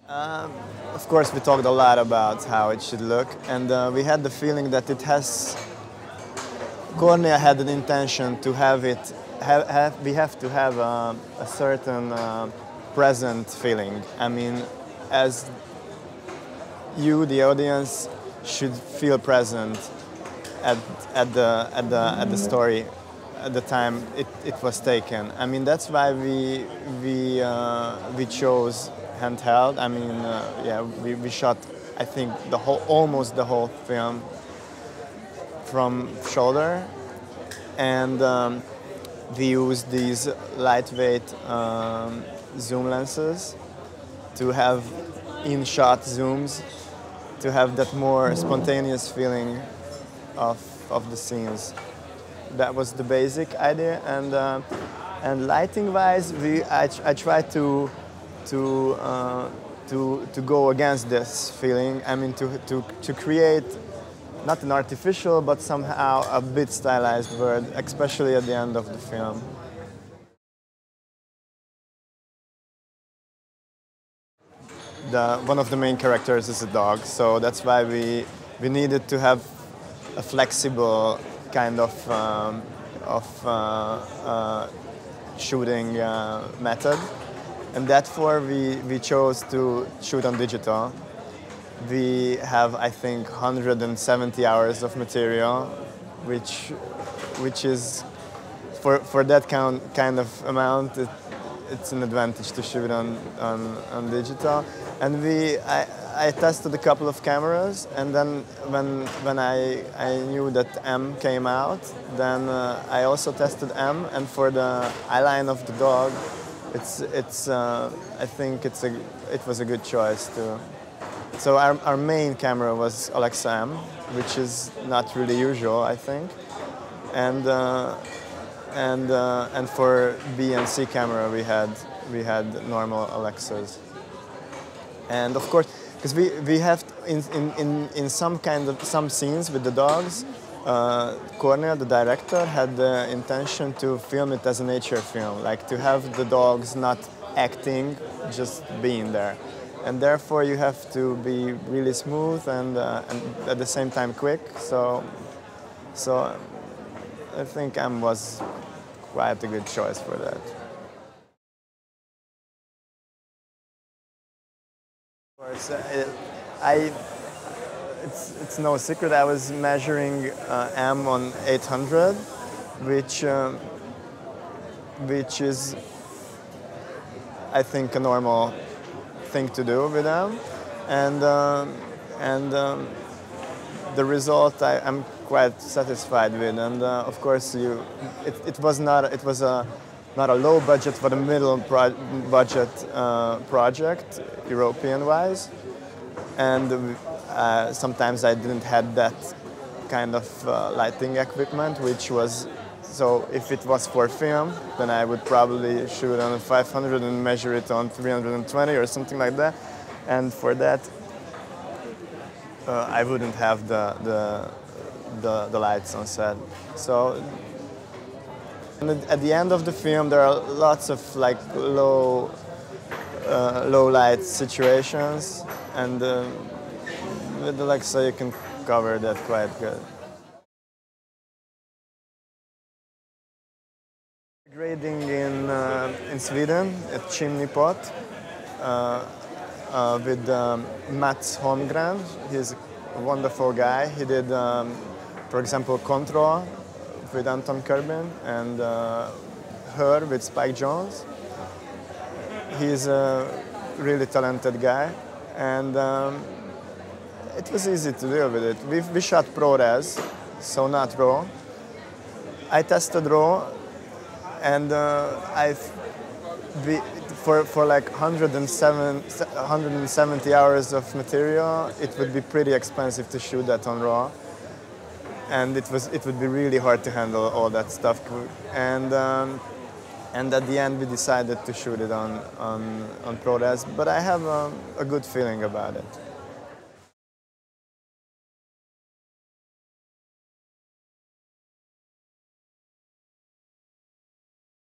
Of course, we talked a lot about how it should look, and we had the feeling that it has. Cornea had an intention to have it. We have to have a certain present feeling. I mean, as you, the audience, should feel present at the story at the time it was taken. I mean, that's why we chose handheld. I mean, yeah, we shot, I think, almost the whole film from shoulder, and we used these lightweight zoom lenses to have in-shot zooms, to have that more spontaneous feeling of the scenes. That was the basic idea, and lighting-wise, I tried to go against this feeling. I mean, to create not an artificial, but somehow a bit stylized world, especially at the end of the film. One of the main characters is a dog, so that's why we needed to have a flexible kind of shooting method, and therefore we chose to shoot on digital. We have, I think, 170 hours of material, which is for that kind of amount, it's an advantage to shoot on digital. And I tested a couple of cameras, and then when I knew that M came out, then I also tested M, and for the eyeline of the dog, I think it was a good choice too. So our main camera was Alexa M, which is not really usual, I think, and for B and C camera we had normal Alexas. And of course, because we have in some scenes with the dogs, Cornea, the director, had the intention to film it as a nature film, like to have the dogs not acting, just being there. And therefore you have to be really smooth and at the same time quick. So I think M was quite a good choice for that. Of course, it's no secret. I was measuring M on 800, which is, I think, a normal thing to do with them, and the result I'm quite satisfied with. And of course, it was not a low budget, but a middle budget project, European-wise, and sometimes I didn't have that kind of lighting equipment, which was. So if it was for film, then I would probably shoot on a 500 and measure it on 320 or something like that. And for that, I wouldn't have the lights on set. So at the end of the film, there are lots of like low light situations, and with Alexa you can cover that quite good. Grading in Sweden at Chimney Pot with Mats Holmgren. He's a wonderful guy. He did, for example, Control with Anton Corbijn and Her with Spike Jonze. He's a really talented guy, and it was easy to deal with it. We shot ProRes, so not RAW. I tested RAW. And for like 170 hours of material, it would be pretty expensive to shoot that on RAW, and it would be really hard to handle all that stuff. And at the end, we decided to shoot it on ProRes. But I have a good feeling about it.